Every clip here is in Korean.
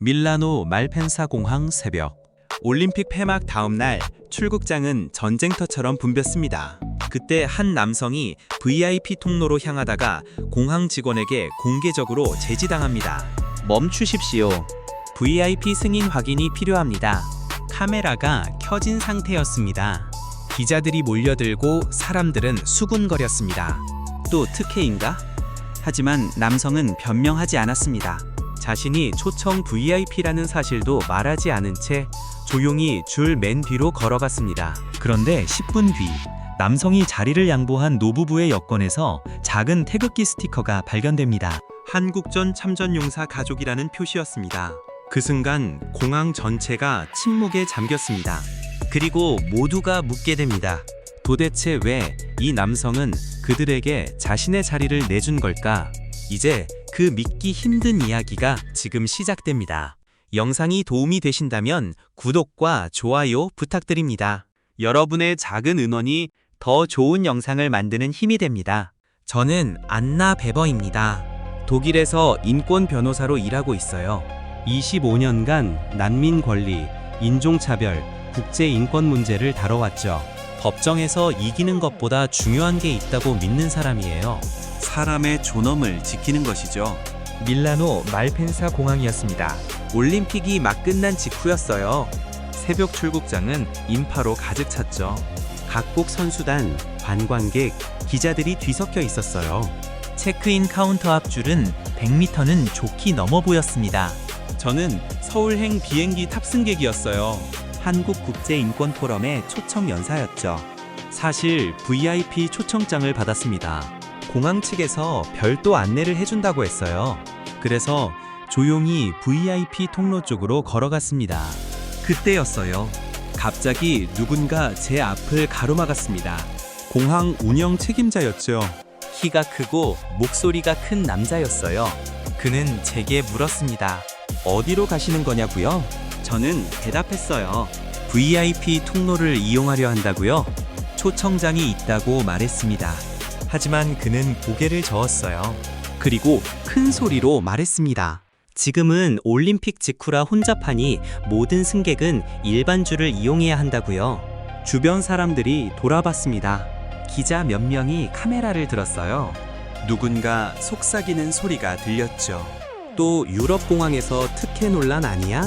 밀라노 말펜사 공항 새벽. 올림픽 폐막 다음 날 출국장은 전쟁터처럼 붐볐습니다. 그때 한 남성이 VIP 통로로 향하다가 공항 직원에게 공개적으로 제지당합니다. 멈추십시오. VIP 승인 확인이 필요합니다. 카메라가 켜진 상태였습니다. 기자들이 몰려들고 사람들은 수군거렸습니다. 또 특혜인가? 하지만 남성은 변명하지 않았습니다. 자신이 초청 VIP라는 사실도 말하지 않은 채 조용히 줄 맨 뒤로 걸어갔습니다. 그런데 10분 뒤 남성이 자리를 양보한 노부부의 여권에서 작은 태극기 스티커가 발견됩니다. 한국전 참전용사 가족이라는 표시였습니다. 그 순간 공항 전체가 침묵에 잠겼습니다. 그리고 모두가 묻게 됩니다. 도대체 왜 이 남성은 그들에게 자신의 자리를 내준 걸까? 이제 그 믿기 힘든 이야기가 지금 시작됩니다. 영상이 도움이 되신다면 구독과 좋아요 부탁드립니다. 여러분의 작은 응원이 더 좋은 영상을 만드는 힘이 됩니다. 저는 안나 베버입니다. 독일에서 인권 변호사로 일하고 있어요. 25년간 난민 권리, 인종차별, 국제 인권 문제를 다뤄왔죠. 법정에서 이기는 것보다 중요한 게 있다고 믿는 사람이에요. 사람의 존엄을 지키는 것이죠. 밀라노 말펜사 공항이었습니다. 올림픽이 막 끝난 직후였어요. 새벽 출국장은 인파로 가득 찼죠. 각국 선수단, 관광객, 기자들이 뒤섞여 있었어요. 체크인 카운터 앞 줄은 100m는 좋게 넘어 보였습니다. 저는 서울행 비행기 탑승객이었어요. 한국국제인권포럼의 초청 연사였죠. 사실 VIP 초청장을 받았습니다. 공항 측에서 별도 안내를 해준다고 했어요. 그래서 조용히 VIP 통로 쪽으로 걸어갔습니다. 그때였어요. 갑자기 누군가 제 앞을 가로막았습니다. 공항 운영 책임자였죠. 키가 크고 목소리가 큰 남자였어요. 그는 제게 물었습니다. 어디로 가시는 거냐고요? 저는 대답했어요. VIP 통로를 이용하려 한다고요? 초청장이 있다고 말했습니다. 하지만 그는 고개를 저었어요. 그리고 큰 소리로 말했습니다. 지금은 올림픽 직후라 혼잡하니 모든 승객은 일반 줄을 이용해야 한다고요. 주변 사람들이 돌아봤습니다. 기자 몇 명이 카메라를 들었어요. 누군가 속삭이는 소리가 들렸죠. 또 유럽 공항에서 특혜 논란 아니야?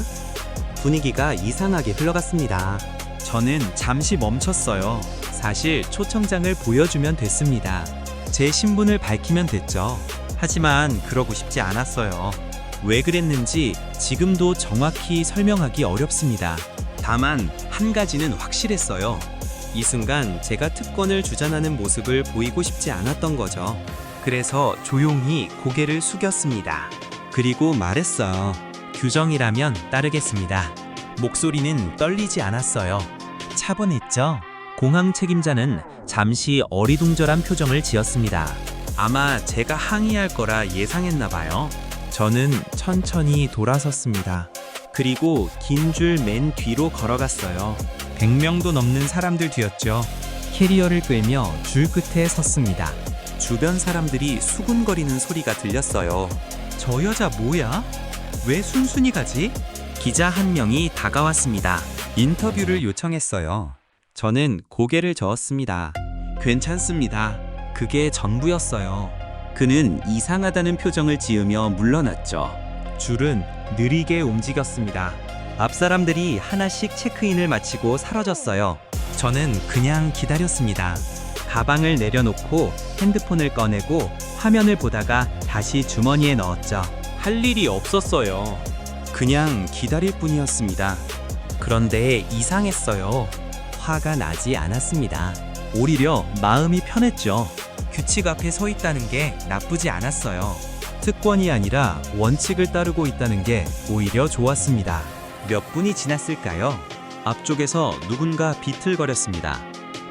분위기가 이상하게 흘러갔습니다. 저는 잠시 멈췄어요. 사실 초청장을 보여주면 됐습니다. 제 신분을 밝히면 됐죠. 하지만 그러고 싶지 않았어요. 왜 그랬는지 지금도 정확히 설명하기 어렵습니다. 다만 한 가지는 확실했어요. 이 순간 제가 특권을 주장하는 모습을 보이고 싶지 않았던 거죠. 그래서 조용히 고개를 숙였습니다. 그리고 말했어요. 규정이라면 따르겠습니다. 목소리는 떨리지 않았어요. 차분했죠? 공항 책임자는 잠시 어리둥절한 표정을 지었습니다. 아마 제가 항의할 거라 예상했나 봐요. 저는 천천히 돌아섰습니다. 그리고 긴 줄 맨 뒤로 걸어갔어요. 100명도 넘는 사람들 뒤였죠. 캐리어를 끌며 줄 끝에 섰습니다. 주변 사람들이 수군거리는 소리가 들렸어요. 저 여자 뭐야? 왜 순순히 가지? 기자 한 명이 다가왔습니다. 인터뷰를 요청했어요. 저는 고개를 저었습니다. 괜찮습니다. 그게 전부였어요. 그는 이상하다는 표정을 지으며 물러났죠. 줄은 느리게 움직였습니다. 앞 사람들이 하나씩 체크인을 마치고 사라졌어요. 저는 그냥 기다렸습니다. 가방을 내려놓고 핸드폰을 꺼내고 화면을 보다가 다시 주머니에 넣었죠. 할 일이 없었어요. 그냥 기다릴 뿐이었습니다. 그런데 이상했어요. 화가 나지 않았습니다. 오히려 마음이 편했죠. 규칙 앞에 서 있다는 게 나쁘지 않았어요. 특권이 아니라 원칙을 따르고 있다는 게 오히려 좋았습니다. 몇 분이 지났을까요? 앞쪽에서 누군가 비틀거렸습니다.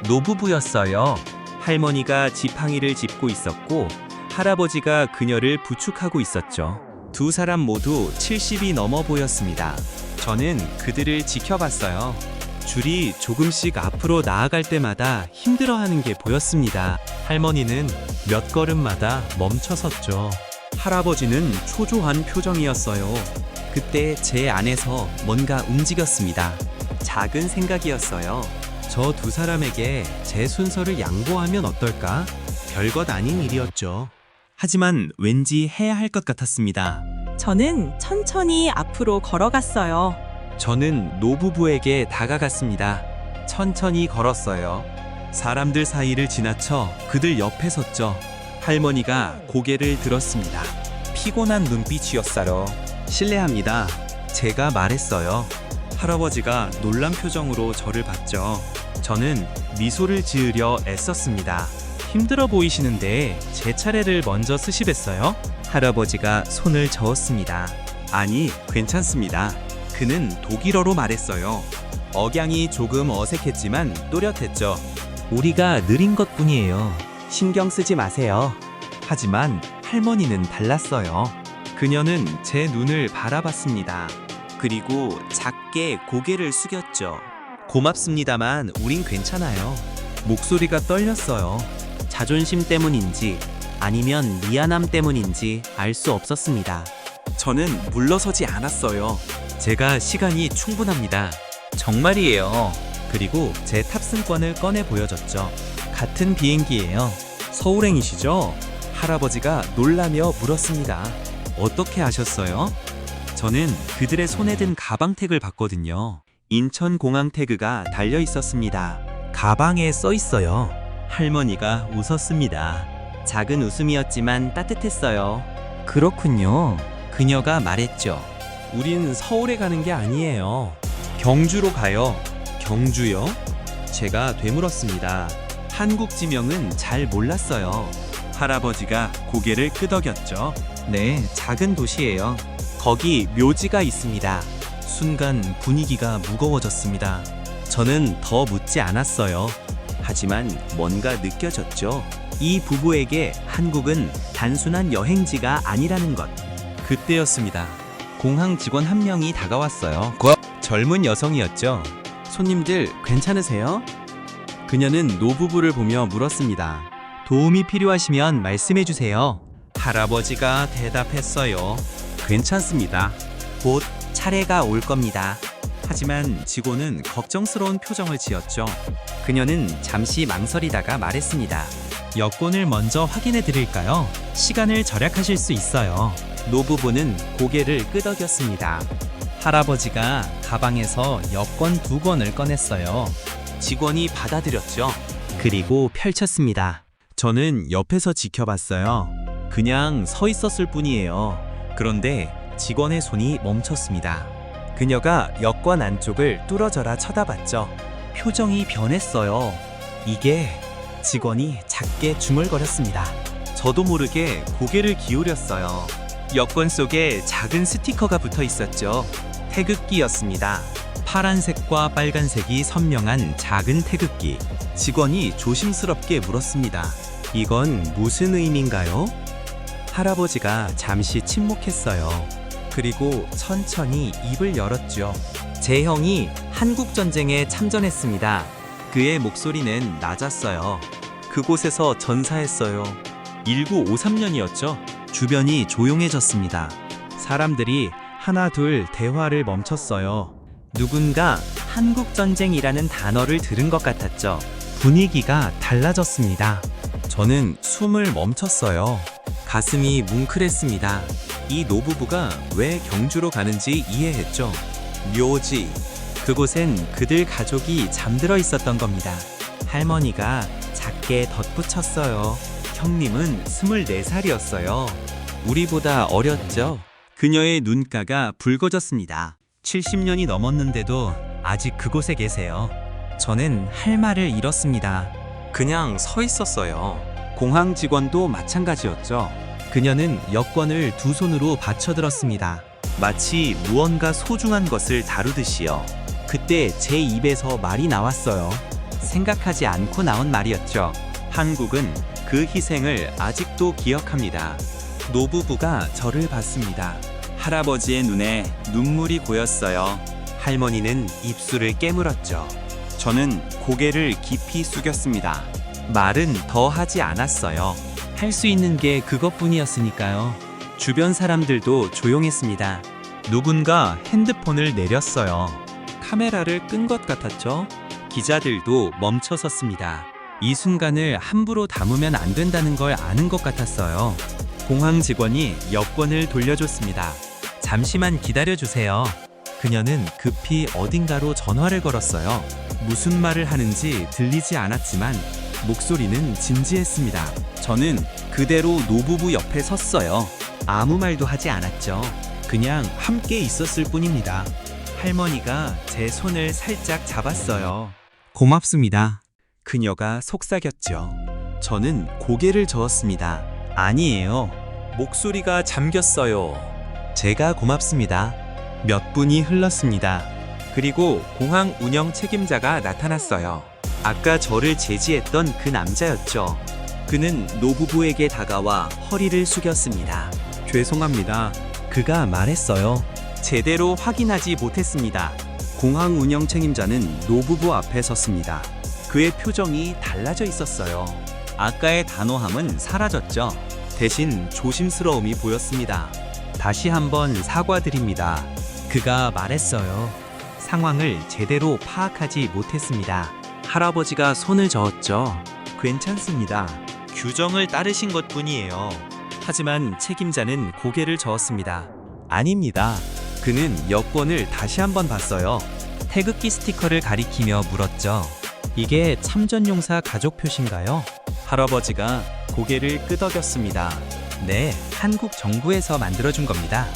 노부부였어요. 할머니가 지팡이를 짚고 있었고 할아버지가 그녀를 부축하고 있었죠. 두 사람 모두 70이 넘어 보였습니다. 저는 그들을 지켜봤어요. 줄이 조금씩 앞으로 나아갈 때마다 힘들어하는 게 보였습니다. 할머니는 몇 걸음마다 멈춰섰죠. 할아버지는 초조한 표정이었어요. 그때 제 안에서 뭔가 움직였습니다. 작은 생각이었어요. 저 두 사람에게 제 순서를 양보하면 어떨까? 별것 아닌 일이었죠. 하지만 왠지 해야 할 것 같았습니다. 저는 천천히 앞으로 걸어갔어요. 저는 노부부에게 다가갔습니다. 천천히 걸었어요. 사람들 사이를 지나쳐 그들 옆에 섰죠. 할머니가 고개를 들었습니다. 피곤한 눈빛이었어요. 실례합니다. 제가 말했어요. 할아버지가 놀란 표정으로 저를 봤죠. 저는 미소를 지으려 애썼습니다. 힘들어 보이시는데 제 차례를 먼저 쓰시겠어요? 할아버지가 손을 저었습니다. 아니, 괜찮습니다. 그는 독일어로 말했어요. 억양이 조금 어색했지만 또렷했죠. 우리가 느린 것뿐이에요. 신경 쓰지 마세요. 하지만 할머니는 달랐어요. 그녀는 제 눈을 바라봤습니다. 그리고 작게 고개를 숙였죠. 고맙습니다만 우린 괜찮아요. 목소리가 떨렸어요. 자존심 때문인지 아니면 미안함 때문인지 알 수 없었습니다. 저는 물러서지 않았어요. 제가 시간이 충분합니다. 정말이에요. 그리고 제 탑승권을 꺼내 보여줬죠. 같은 비행기예요. 서울행이시죠? 할아버지가 놀라며 물었습니다. 어떻게 아셨어요? 저는 그들의 손에 든 가방택을 봤거든요. 인천공항 태그가 달려 있었습니다. 가방에 써 있어요. 할머니가 웃었습니다. 작은 웃음이었지만 따뜻했어요. 그렇군요. 그녀가 말했죠. 우린 서울에 가는 게 아니에요. 경주로 가요. 경주요? 제가 되물었습니다. 한국 지명은 잘 몰랐어요. 할아버지가 고개를 끄덕였죠. 네, 작은 도시예요. 거기 묘지가 있습니다. 순간 분위기가 무거워졌습니다. 저는 더 묻지 않았어요. 하지만 뭔가 느껴졌죠. 이 부부에게 한국은 단순한 여행지가 아니라는 것. 그때였습니다. 공항 직원 한 명이 다가왔어요. 젊은 여성이었죠. 손님들 괜찮으세요? 그녀는 노부부를 보며 물었습니다. 도움이 필요하시면 말씀해 주세요. 할아버지가 대답했어요. 괜찮습니다. 곧 차례가 올 겁니다. 하지만 직원은 걱정스러운 표정을 지었죠. 그녀는 잠시 망설이다가 말했습니다. 여권을 먼저 확인해 드릴까요? 시간을 절약하실 수 있어요. 노부부는 고개를 끄덕였습니다. 할아버지가 가방에서 여권 2권을 꺼냈어요. 직원이 받아들였죠. 그리고 펼쳤습니다. 저는 옆에서 지켜봤어요. 그냥 서 있었을 뿐이에요. 그런데 직원의 손이 멈췄습니다. 그녀가 여권 안쪽을 뚫어져라 쳐다봤죠. 표정이 변했어요. 이게 직원이 작게 중얼거렸습니다. 저도 모르게 고개를 기울였어요. 여권 속에 작은 스티커가 붙어 있었죠. 태극기였습니다. 파란색과 빨간색이 선명한 작은 태극기. 직원이 조심스럽게 물었습니다. 이건 무슨 의미인가요? 할아버지가 잠시 침묵했어요. 그리고 천천히 입을 열었죠. 제 형이 한국전쟁에 참전했습니다. 그의 목소리는 낮았어요. 그곳에서 전사했어요. 1953년이었죠. 주변이 조용해졌습니다. 사람들이 하나 둘 대화를 멈췄어요. 누군가 한국전쟁이라는 단어를 들은 것 같았죠. 분위기가 달라졌습니다. 저는 숨을 멈췄어요. 가슴이 뭉클했습니다. 이 노부부가 왜 경주로 가는지 이해했죠. 묘지. 그곳엔 그들 가족이 잠들어 있었던 겁니다. 할머니가 작게 덧붙였어요. 형님은 24살이었어요. 우리보다 어렸죠? 그녀의 눈가가 붉어졌습니다. 70년이 넘었는데도 아직 그곳에 계세요. 저는 할 말을 잃었습니다. 그냥 서 있었어요. 공항 직원도 마찬가지였죠. 그녀는 여권을 두 손으로 받쳐들었습니다. 마치 무언가 소중한 것을 다루듯이요. 그때 제 입에서 말이 나왔어요. 생각하지 않고 나온 말이었죠. 한국은 그 희생을 아직도 기억합니다. 노부부가 저를 봤습니다. 할아버지의 눈에 눈물이 고였어요. 할머니는 입술을 깨물었죠. 저는 고개를 깊이 숙였습니다. 말은 더 하지 않았어요. 할 수 있는 게 그것뿐이었으니까요. 주변 사람들도 조용했습니다. 누군가 핸드폰을 내렸어요. 카메라를 끈 것 같았죠? 기자들도 멈춰 섰습니다. 이 순간을 함부로 담으면 안 된다는 걸 아는 것 같았어요. 공항 직원이 여권을 돌려줬습니다. 잠시만 기다려주세요. 그녀는 급히 어딘가로 전화를 걸었어요. 무슨 말을 하는지 들리지 않았지만 목소리는 진지했습니다. 저는 그대로 노부부 옆에 섰어요. 아무 말도 하지 않았죠. 그냥 함께 있었을 뿐입니다. 할머니가 제 손을 살짝 잡았어요. 고맙습니다. 그녀가 속삭였죠. 저는 고개를 저었습니다. 아니에요. 목소리가 잠겼어요. 제가 고맙습니다. 몇 분이 흘렀습니다. 그리고 공항 운영 책임자가 나타났어요. 아까 저를 제지했던 그 남자였죠. 그는 노부부에게 다가와 허리를 숙였습니다. 죄송합니다. 그가 말했어요. 제대로 확인하지 못했습니다. 공항 운영 책임자는 노부부 앞에 섰습니다. 그의 표정이 달라져 있었어요. 아까의 단호함은 사라졌죠. 대신 조심스러움이 보였습니다. 다시 한번 사과드립니다. 그가 말했어요. 상황을 제대로 파악하지 못했습니다. 할아버지가 손을 저었죠. 괜찮습니다. 규정을 따르신 것뿐이에요. 하지만 책임자는 고개를 저었습니다. 아닙니다. 그는 여권을 다시 한번 봤어요. 태극기 스티커를 가리키며 물었죠. 이게 참전용사 가족 표시인가요? 할아버지가 고개를 끄덕였습니다. 네, 한국 정부에서 만들어준 겁니다.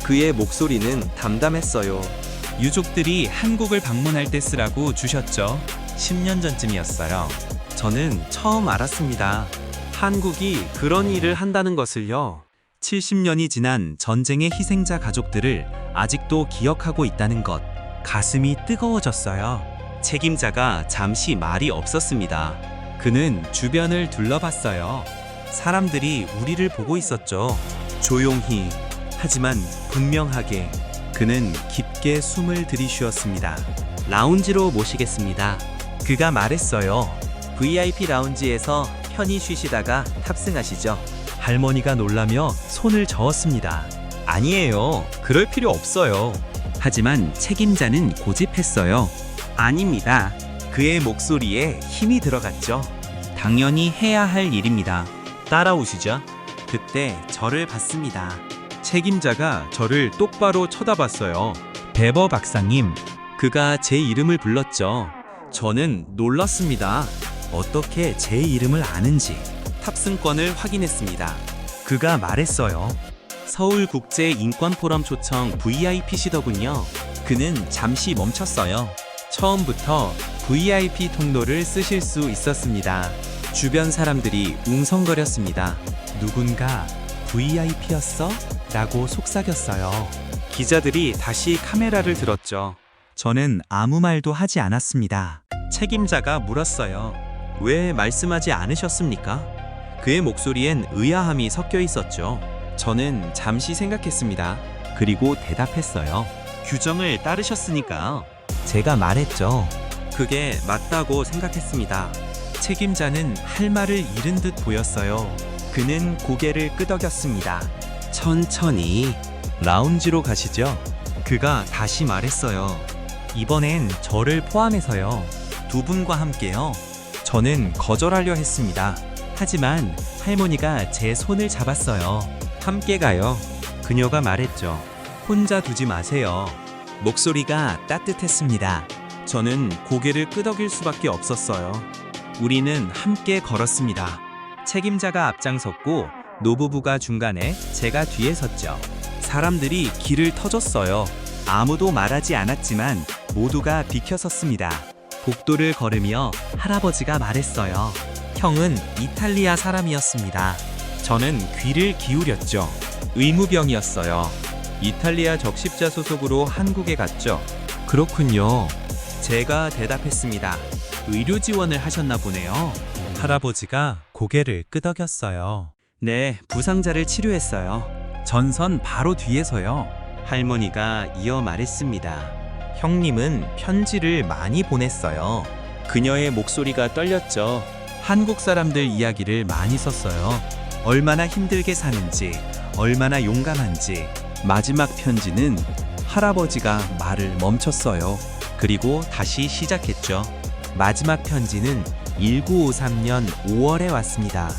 그의 목소리는 담담했어요. 유족들이 한국을 방문할 때 쓰라고 주셨죠. 10년 전쯤이었어요. 저는 처음 알았습니다. 한국이 그런 일을 한다는 것을요. 70년이 지난 전쟁의 희생자 가족들을 아직도 기억하고 있다는 것. 가슴이 뜨거워졌어요. 책임자가 잠시 말이 없었습니다. 그는 주변을 둘러봤어요. 사람들이 우리를 보고 있었죠. 조용히, 하지만 분명하게. 그는 깊게 숨을 들이쉬었습니다. 라운지로 모시겠습니다. 그가 말했어요. VIP 라운지에서 편히 쉬시다가 탑승하시죠. 할머니가 놀라며 손을 저었습니다. 아니에요. 그럴 필요 없어요. 하지만 책임자는 고집했어요. 아닙니다. 그의 목소리에 힘이 들어갔죠. 당연히 해야 할 일입니다. 따라오시죠. 그때 저를 봤습니다. 책임자가 저를 똑바로 쳐다봤어요. 베버 박사님. 그가 제 이름을 불렀죠. 저는 놀랐습니다. 어떻게 제 이름을 아는지. 탑승권을 확인했습니다. 그가 말했어요. 서울국제인권포럼 초청 VIP시더군요. 그는 잠시 멈췄어요. 처음부터 VIP 통로를 쓰실 수 있었습니다. 주변 사람들이 웅성거렸습니다. 누군가 VIP였어? 라고 속삭였어요. 기자들이 다시 카메라를 들었죠. 저는 아무 말도 하지 않았습니다. 책임자가 물었어요. 왜 말씀하지 않으셨습니까? 그의 목소리엔 의아함이 섞여 있었죠. 저는 잠시 생각했습니다. 그리고 대답했어요. 규정을 따르셨으니까요. 제가 말했죠. 그게 맞다고 생각했습니다. 책임자는 할 말을 잃은 듯 보였어요. 그는 고개를 끄덕였습니다. 천천히 라운지로 가시죠. 그가 다시 말했어요. 이번엔 저를 포함해서요. 두 분과 함께요. 저는 거절하려 했습니다. 하지만 할머니가 제 손을 잡았어요. 함께 가요. 그녀가 말했죠. 혼자 두지 마세요. 목소리가 따뜻했습니다. 저는 고개를 끄덕일 수밖에 없었어요. 우리는 함께 걸었습니다. 책임자가 앞장섰고 노부부가 중간에, 제가 뒤에 섰죠. 사람들이 길을 터줬어요. 아무도 말하지 않았지만 모두가 비켜섰습니다. 복도를 걸으며 할아버지가 말했어요. 형은 이탈리아 사람이었습니다. 저는 귀를 기울였죠. 의무병이었어요. 이탈리아 적십자 소속으로 한국에 갔죠. 그렇군요. 제가 대답했습니다. 의료 지원을 하셨나 보네요. 할아버지가 고개를 끄덕였어요. 네, 부상자를 치료했어요. 전선 바로 뒤에서요. 할머니가 이어 말했습니다. 형님은 편지를 많이 보냈어요. 그녀의 목소리가 떨렸죠. 한국 사람들 이야기를 많이 썼어요. 얼마나 힘들게 사는지, 얼마나 용감한지. 마지막 편지는 할아버지가 말을 멈췄어요. 그리고 다시 시작했죠. 마지막 편지는 1953년 5월에 왔습니다.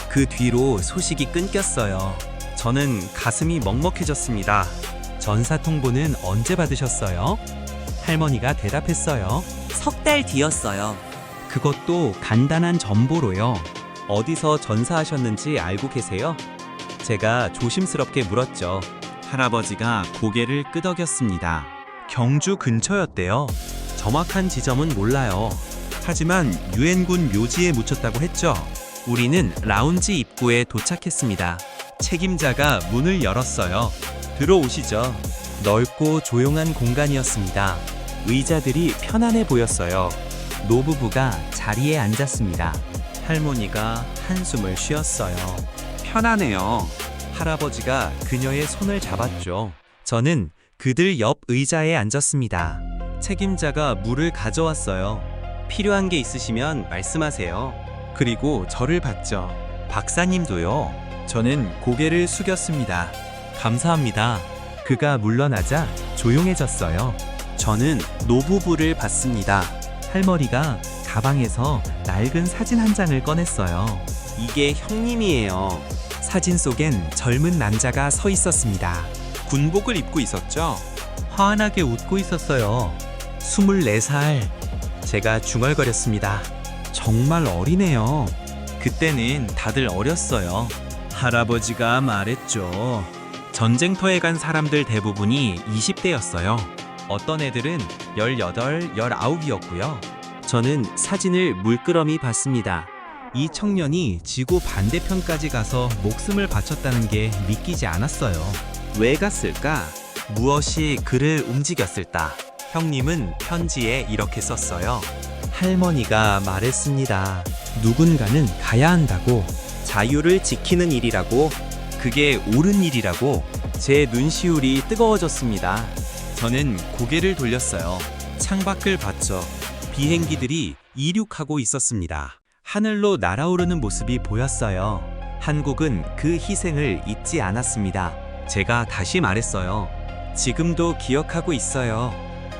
그 뒤로 소식이 끊겼어요. 저는 가슴이 먹먹해졌습니다. 전사통보는 언제 받으셨어요? 할머니가 대답했어요. 석 달 뒤였어요. 그것도 간단한 전보로요. 어디서 전사하셨는지 알고 계세요? 제가 조심스럽게 물었죠. 할아버지가 고개를 끄덕였습니다. 경주 근처였대요. 정확한 지점은 몰라요. 하지만 유엔군 묘지에 묻혔다고 했죠. 우리는 라운지 입구에 도착했습니다. 책임자가 문을 열었어요. 들어오시죠. 넓고 조용한 공간이었습니다. 의자들이 편안해 보였어요. 노부부가 자리에 앉았습니다. 할머니가 한숨을 쉬었어요. 편하네요. 할아버지가 그녀의 손을 잡았죠. 저는 그들 옆 의자에 앉았습니다. 책임자가 물을 가져왔어요. 필요한 게 있으시면 말씀하세요. 그리고 저를 봤죠. 박사님도요. 저는 고개를 숙였습니다. 감사합니다. 그가 물러나자 조용해졌어요. 저는 노부부를 봤습니다. 할머니가 가방에서 낡은 사진 한 장을 꺼냈어요. 이게 형님이에요. 사진 속엔 젊은 남자가 서 있었습니다. 군복을 입고 있었죠. 환하게 웃고 있었어요. 24살. 제가 중얼거렸습니다. 정말 어리네요. 그때는 다들 어렸어요. 할아버지가 말했죠. 전쟁터에 간 사람들 대부분이 20대였어요. 어떤 애들은 18, 19이었고요. 저는 사진을 물끄러미 봤습니다. 이 청년이 지구 반대편까지 가서 목숨을 바쳤다는 게 믿기지 않았어요. 왜 갔을까? 무엇이 그를 움직였을까? 형님은 편지에 이렇게 썼어요. 할머니가 말했습니다. 누군가는 가야 한다고. 자유를 지키는 일이라고. 그게 옳은 일이라고. 제 눈시울이 뜨거워졌습니다. 저는 고개를 돌렸어요. 창밖을 봤죠. 비행기들이 이륙하고 있었습니다. 하늘로 날아오르는 모습이 보였어요. 한국은 그 희생을 잊지 않았습니다. 제가 다시 말했어요. 지금도 기억하고 있어요.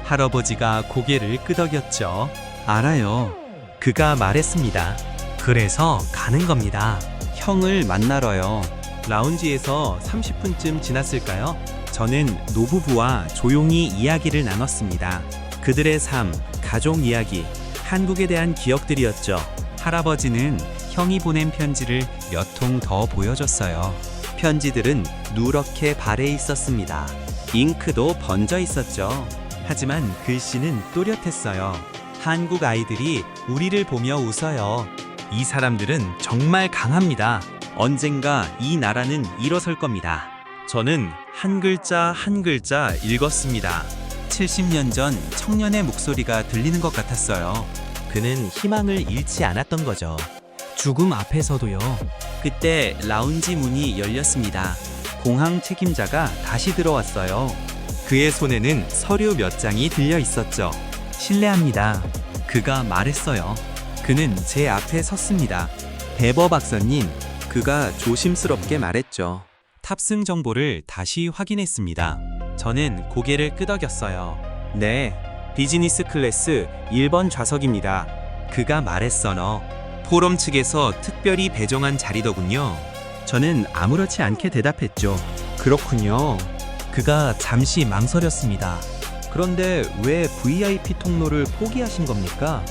할아버지가 고개를 끄덕였죠. 알아요. 그가 말했습니다. 그래서 가는 겁니다. 형을 만나러요. 라운지에서 30분쯤 지났을까요? 저는 노부부와 조용히 이야기를 나눴습니다. 그들의 삶, 가족 이야기, 한국에 대한 기억들이었죠. 할아버지는 형이 보낸 편지를 몇 통 더 보여줬어요. 편지들은 누렇게 발해 있었습니다. 잉크도 번져 있었죠. 하지만 글씨는 또렷했어요. 한국 아이들이 우리를 보며 웃어요. 이 사람들은 정말 강합니다. 언젠가 이 나라는 일어설 겁니다. 저는 한 글자 한 글자 읽었습니다. 70년 전 청년의 목소리가 들리는 것 같았어요. 그는 희망을 잃지 않았던 거죠. 죽음 앞에서도요. 그때 라운지 문이 열렸습니다. 공항 책임자가 다시 들어왔어요. 그의 손에는 서류 몇 장이 들려 있었죠. 실례합니다. 그가 말했어요. 그는 제 앞에 섰습니다. 베버 박사님, 그가 조심스럽게 말했죠. 탑승 정보를 다시 확인했습니다. 저는 고개를 끄덕였어요. 네, 비즈니스 클래스 1번 좌석입니다. 그가 말했어요. 포럼 측에서 특별히 배정한 자리더군요. 저는 아무렇지 않게 대답했죠. 그렇군요. 그가 잠시 망설였습니다. 그런데 왜 VIP 통로를 포기하신 겁니까?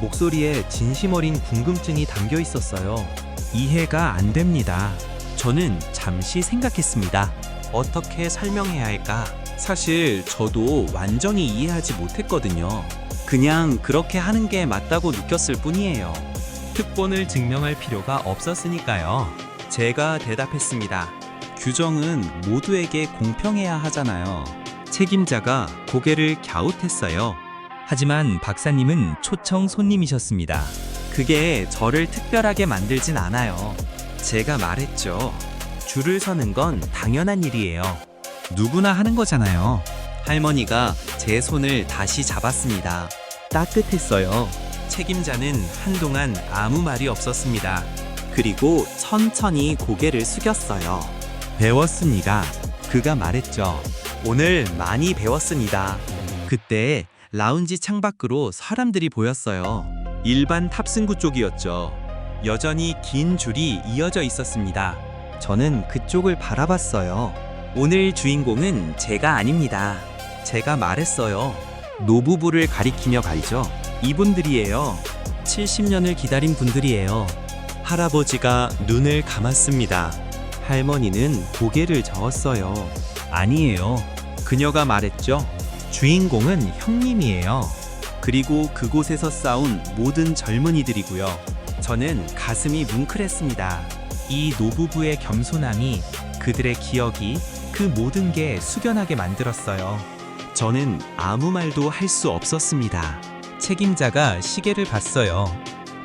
목소리에 진심 어린 궁금증이 담겨 있었어요. 이해가 안 됩니다. 저는 잠시 생각했습니다. 어떻게 설명해야 할까? 사실 저도 완전히 이해하지 못했거든요. 그냥 그렇게 하는 게 맞다고 느꼈을 뿐이에요. 특본을 증명할 필요가 없었으니까요. 제가 대답했습니다. 규정은 모두에게 공평해야 하잖아요. 책임자가 고개를 갸웃했어요. 하지만 박사님은 초청 손님이셨습니다. 그게 저를 특별하게 만들진 않아요. 제가 말했죠. 줄을 서는 건 당연한 일이에요. 누구나 하는 거잖아요. 할머니가 제 손을 다시 잡았습니다. 따뜻했어요. 책임자는 한동안 아무 말이 없었습니다. 그리고 천천히 고개를 숙였어요. 배웠습니다. 그가 말했죠. 오늘 많이 배웠습니다. 그때 라운지 창밖으로 사람들이 보였어요. 일반 탑승구 쪽이었죠. 여전히 긴 줄이 이어져 있었습니다. 저는 그쪽을 바라봤어요. 오늘 주인공은 제가 아닙니다. 제가 말했어요. 노부부를 가리키며 가리죠. 이분들이에요. 70년을 기다린 분들이에요. 할아버지가 눈을 감았습니다. 할머니는 고개를 저었어요. 아니에요. 그녀가 말했죠. 주인공은 형님이에요. 그리고 그곳에서 싸운 모든 젊은이들이고요. 저는 가슴이 뭉클했습니다. 이 노부부의 겸손함이, 그들의 기억이 그 모든 게 숙연하게 만들었어요. 저는 아무 말도 할 수 없었습니다. 책임자가 시계를 봤어요.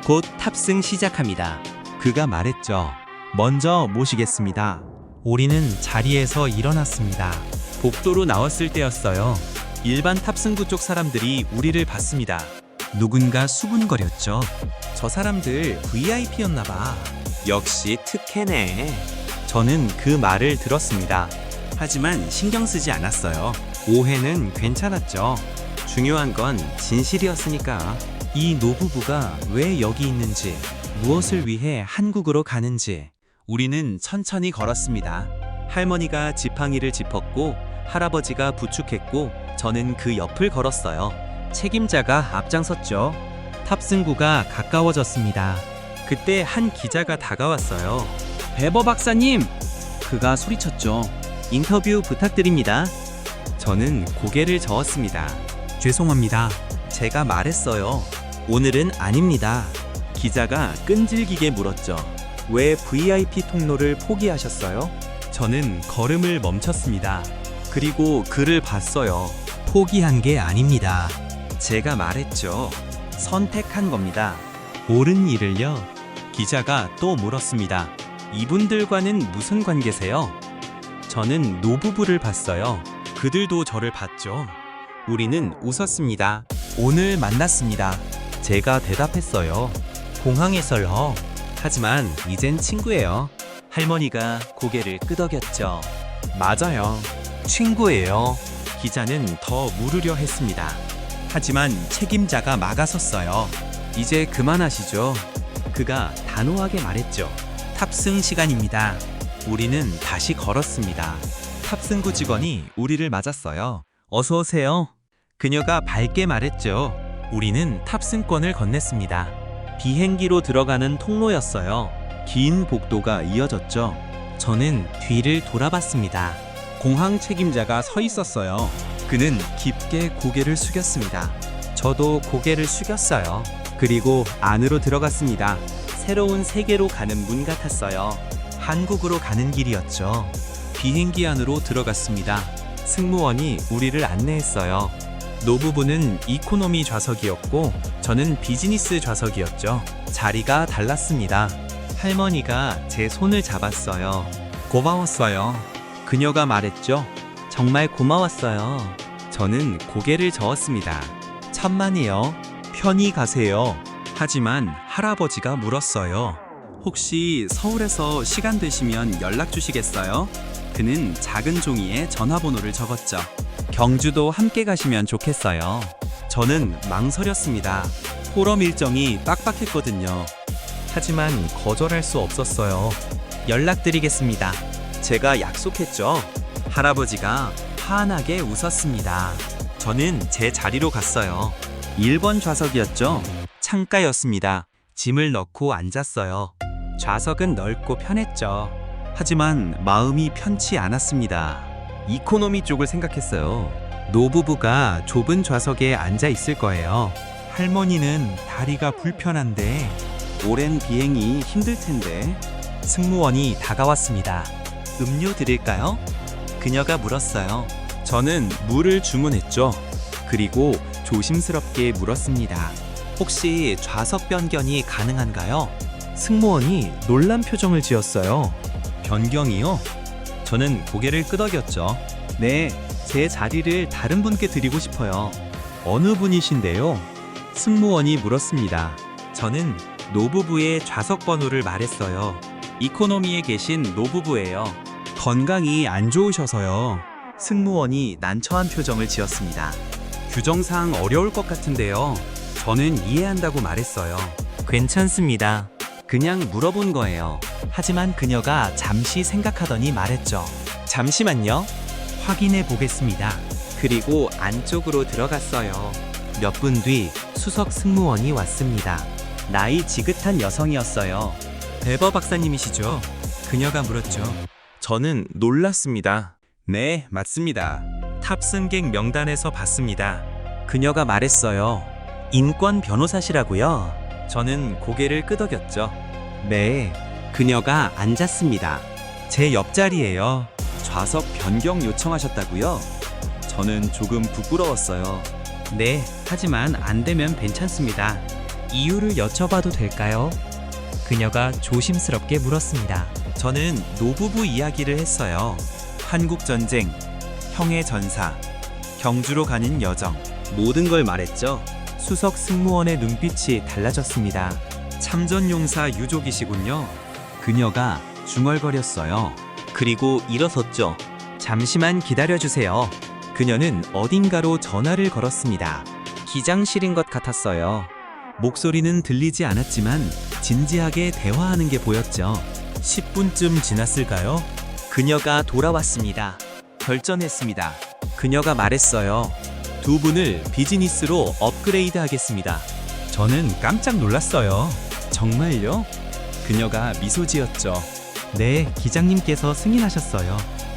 곧 탑승 시작합니다. 그가 말했죠. 먼저 모시겠습니다. 우리는 자리에서 일어났습니다. 복도로 나왔을 때였어요. 일반 탑승구 쪽 사람들이 우리를 봤습니다. 누군가 수군거렸죠. 저 사람들 VIP였나 봐. 역시 특혜네. 저는 그 말을 들었습니다. 하지만 신경 쓰지 않았어요. 오해는 괜찮았죠. 중요한 건 진실이었으니까. 이 노부부가 왜 여기 있는지, 무엇을 위해 한국으로 가는지. 우리는 천천히 걸었습니다. 할머니가 지팡이를 짚었고 할아버지가 부축했고 저는 그 옆을 걸었어요. 책임자가 앞장섰죠. 탑승구가 가까워졌습니다. 그때 한 기자가 다가왔어요. 베버 박사님! 그가 소리쳤죠. 인터뷰 부탁드립니다. 저는 고개를 저었습니다. 죄송합니다. 제가 말했어요. 오늘은 아닙니다. 기자가 끈질기게 물었죠. 왜 VIP 통로를 포기하셨어요? 저는 걸음을 멈췄습니다. 그리고 그를 봤어요. 포기한 게 아닙니다. 제가 말했죠. 선택한 겁니다. 옳은 일을요? 기자가 또 물었습니다. 이분들과는 무슨 관계세요? 저는 노부부를 봤어요. 그들도 저를 봤죠. 우리는 웃었습니다. 오늘 만났습니다. 제가 대답했어요. 공항에서요. 하지만 이젠 친구예요. 할머니가 고개를 끄덕였죠. 맞아요. 친구예요. 기자는 더 물으려 했습니다. 하지만 책임자가 막아섰어요. 이제 그만하시죠. 그가 단호하게 말했죠. 탑승 시간입니다. 우리는 다시 걸었습니다. 탑승구 직원이 우리를 맞았어요. 어서 오세요. 그녀가 밝게 말했죠. 우리는 탑승권을 건넸습니다. 비행기로 들어가는 통로였어요. 긴 복도가 이어졌죠. 저는 뒤를 돌아봤습니다. 공항 책임자가 서 있었어요. 그는 깊게 고개를 숙였습니다. 저도 고개를 숙였어요. 그리고 안으로 들어갔습니다. 새로운 세계로 가는 문 같았어요. 한국으로 가는 길이었죠. 비행기 안으로 들어갔습니다. 승무원이 우리를 안내했어요. 노부부는 이코노미 좌석이었고 저는 비즈니스 좌석이었죠. 자리가 달랐습니다. 할머니가 제 손을 잡았어요. 고마웠어요. 그녀가 말했죠. 정말 고마웠어요. 저는 고개를 저었습니다. 천만이요. 편히 가세요. 하지만 할아버지가 물었어요. 혹시 서울에서 시간 되시면 연락 주시겠어요? 그는 작은 종이에 전화번호를 적었죠. 경주도 함께 가시면 좋겠어요. 저는 망설였습니다. 포럼 일정이 빡빡했거든요. 하지만 거절할 수 없었어요. 연락드리겠습니다. 제가 약속했죠. 할아버지가 환하게 웃었습니다. 저는 제 자리로 갔어요. 1번 좌석이었죠. 창가였습니다. 짐을 넣고 앉았어요. 좌석은 넓고 편했죠. 하지만 마음이 편치 않았습니다. 이코노미 쪽을 생각했어요. 노부부가 좁은 좌석에 앉아 있을 거예요. 할머니는 다리가 불편한데 오랜 비행이 힘들 텐데. 승무원이 다가왔습니다. 음료 드릴까요? 그녀가 물었어요. 저는 물을 주문했죠. 그리고 조심스럽게 물었습니다. 혹시 좌석 변경이 가능한가요? 승무원이 놀란 표정을 지었어요. 변경이요? 저는 고개를 끄덕였죠. 네, 제 자리를 다른 분께 드리고 싶어요. 어느 분이신데요? 승무원이 물었습니다. 저는 노부부의 좌석 번호를 말했어요. 이코노미에 계신 노부부예요. 건강이 안 좋으셔서요. 승무원이 난처한 표정을 지었습니다. 규정상 어려울 것 같은데요. 저는 이해한다고 말했어요. 괜찮습니다. 그냥 물어본 거예요. 하지만 그녀가 잠시 생각하더니 말했죠. 잠시만요. 확인해 보겠습니다. 그리고 안쪽으로 들어갔어요. 몇 분 뒤 수석 승무원이 왔습니다. 나이 지긋한 여성이었어요. 베버 박사님이시죠? 그녀가 물었죠. 저는 놀랐습니다. 네, 맞습니다. 탑승객 명단에서 봤습니다. 그녀가 말했어요. 인권 변호사시라고요? 저는 고개를 끄덕였죠. 네. 그녀가 앉았습니다. 제 옆자리예요. 좌석 변경 요청하셨다고요? 저는 조금 부끄러웠어요. 네, 하지만 안 되면 괜찮습니다. 이유를 여쭤봐도 될까요? 그녀가 조심스럽게 물었습니다. 저는 노부부 이야기를 했어요. 한국 전쟁, 형의 전사, 경주로 가는 여정, 모든 걸 말했죠. 수석 승무원의 눈빛이 달라졌습니다. 참전용사 유족이시군요. 그녀가 중얼거렸어요. 그리고 일어섰죠. 잠시만 기다려주세요. 그녀는 어딘가로 전화를 걸었습니다. 기장실인 것 같았어요. 목소리는 들리지 않았지만 진지하게 대화하는 게 보였죠. 10분쯤 지났을까요? 그녀가 돌아왔습니다. 결전했습니다. 그녀가 말했어요. 두 분을 비즈니스로 업그레이드 하겠습니다. 저는 깜짝 놀랐어요. 정말요? 그녀가 미소 지었죠. 네, 기장님께서 승인하셨어요.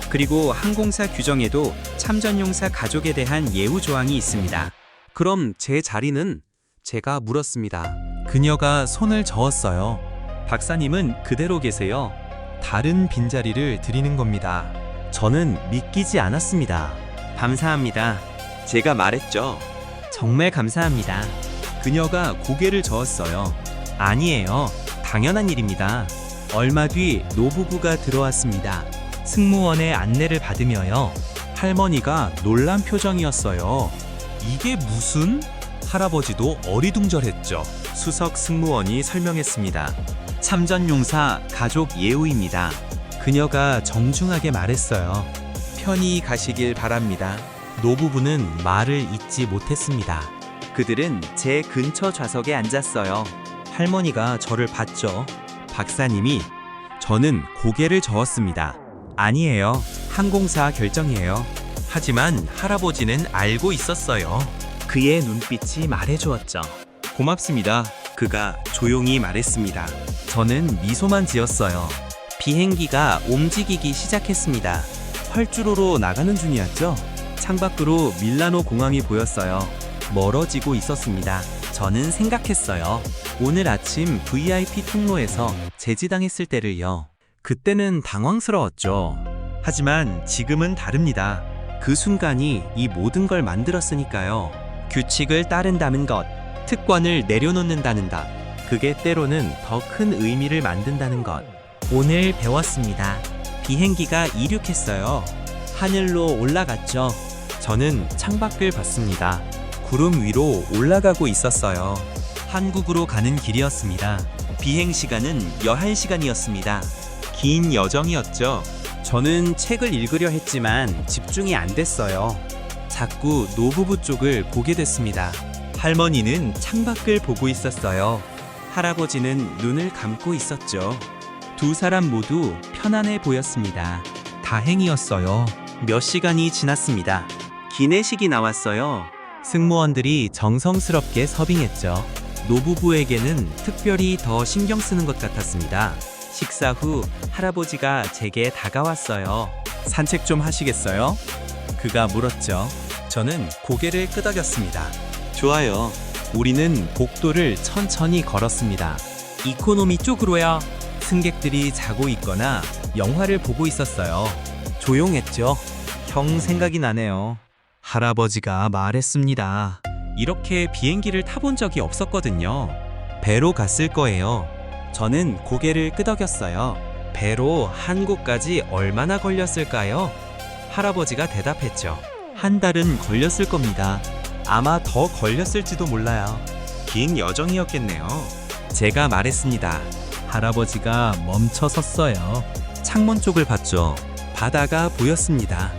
그리고 항공사 규정에도 참전용사 가족에 대한 예우 조항이 있습니다. 그럼 제 자리는? 제가 물었습니다. 그녀가 손을 저었어요. 박사님은 그대로 계세요. 다른 빈자리를 드리는 겁니다. 저는 믿기지 않았습니다. 감사합니다. 제가 말했죠. 정말 감사합니다. 그녀가 고개를 저었어요. 아니에요. 당연한 일입니다. 얼마 뒤 노부부가 들어왔습니다. 승무원의 안내를 받으며요. 할머니가 놀란 표정이었어요. 이게 무슨? 할아버지도 어리둥절했죠. 수석 승무원이 설명했습니다. 참전용사 가족 예우입니다. 그녀가 정중하게 말했어요. 편히 가시길 바랍니다. 노부부는 말을 잇지 못했습니다. 그들은 제 근처 좌석에 앉았어요. 할머니가 저를 봤죠. 박사님이. 저는 고개를 저었습니다. 아니에요. 항공사 결정이에요. 하지만 할아버지는 알고 있었어요. 그의 눈빛이 말해주었죠. 고맙습니다. 그가 조용히 말했습니다. 저는 미소만 지었어요. 비행기가 움직이기 시작했습니다. 활주로로 나가는 중이었죠. 창밖으로 밀라노 공항이 보였어요. 멀어지고 있었습니다. 저는 생각했어요. 오늘 아침 VIP 통로에서 제지당했을 때를요. 그때는 당황스러웠죠. 하지만 지금은 다릅니다. 그 순간이 이 모든 걸 만들었으니까요. 규칙을 따른다는 것, 특권을 내려놓는다는 것, 그게 때로는 더 큰 의미를 만든다는 것. 오늘 배웠습니다. 비행기가 이륙했어요. 하늘로 올라갔죠. 저는 창밖을 봤습니다. 구름 위로 올라가고 있었어요. 한국으로 가는 길이었습니다. 비행 시간은 11시간이었습니다. 긴 여정이었죠. 저는 책을 읽으려 했지만 집중이 안 됐어요. 자꾸 노부부 쪽을 보게 됐습니다. 할머니는 창밖을 보고 있었어요. 할아버지는 눈을 감고 있었죠. 두 사람 모두 편안해 보였습니다. 다행이었어요. 몇 시간이 지났습니다. 기내식이 나왔어요. 승무원들이 정성스럽게 서빙했죠. 노부부에게는 특별히 더 신경 쓰는 것 같았습니다. 식사 후 할아버지가 제게 다가왔어요. 산책 좀 하시겠어요? 그가 물었죠. 저는 고개를 끄덕였습니다. 좋아요. 우리는 복도를 천천히 걸었습니다. 이코노미 쪽으로요. 승객들이 자고 있거나 영화를 보고 있었어요. 조용했죠. 형 생각이 나네요. 할아버지가 말했습니다. 이렇게 비행기를 타본 적이 없었거든요. 배로 갔을 거예요. 저는 고개를 끄덕였어요. 배로 한국까지 얼마나 걸렸을까요? 할아버지가 대답했죠. 한 달은 걸렸을 겁니다. 아마 더 걸렸을지도 몰라요. 긴 여정이었겠네요. 제가 말했습니다. 할아버지가 멈춰 섰어요. 창문 쪽을 봤죠. 바다가 보였습니다.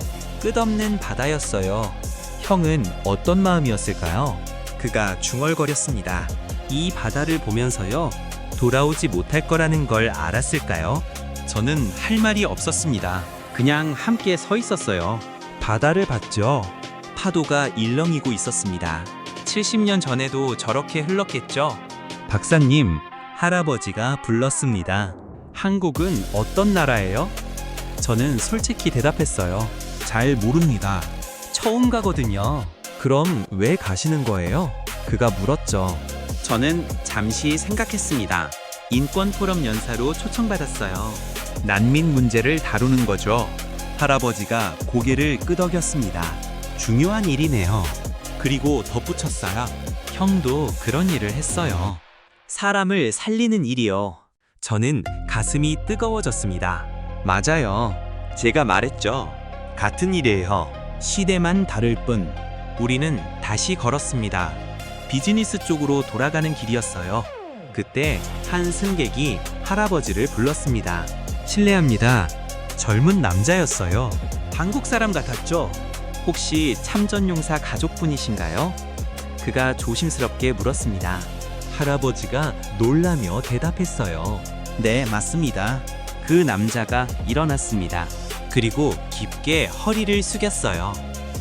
끝없는 바다였어요. 형은 어떤 마음이었을까요? 그가 중얼거렸습니다. 이 바다를 보면서요. 돌아오지 못할 거라는 걸 알았을까요? 저는 할 말이 없었습니다. 그냥 함께 서 있었어요. 바다를 봤죠. 파도가 일렁이고 있었습니다. 70년 전에도 저렇게 흘렀겠죠? 박사님, 할아버지가 불렀습니다. 한국은 어떤 나라예요? 저는 솔직히 대답했어요. 잘 모릅니다. 처음 가거든요. 그럼 왜 가시는 거예요? 그가 물었죠. 저는 잠시 생각했습니다. 인권포럼 연사로 초청받았어요. 난민 문제를 다루는 거죠. 할아버지가 고개를 끄덕였습니다. 중요한 일이네요. 그리고 덧붙였어요. 형도 그런 일을 했어요. 사람을 살리는 일이요. 저는 가슴이 뜨거워졌습니다. 맞아요. 제가 말했죠. 같은 일이에요. 시대만 다를 뿐. 우리는 다시 걸었습니다. 비즈니스 쪽으로 돌아가는 길이었어요. 그때 한 승객이 할아버지를 불렀습니다. 실례합니다. 젊은 남자였어요. 한국 사람 같았죠? 혹시 참전용사 가족분이신가요? 그가 조심스럽게 물었습니다. 할아버지가 놀라며 대답했어요. 네, 맞습니다. 그 남자가 일어났습니다. 그리고 깊게 허리를 숙였어요.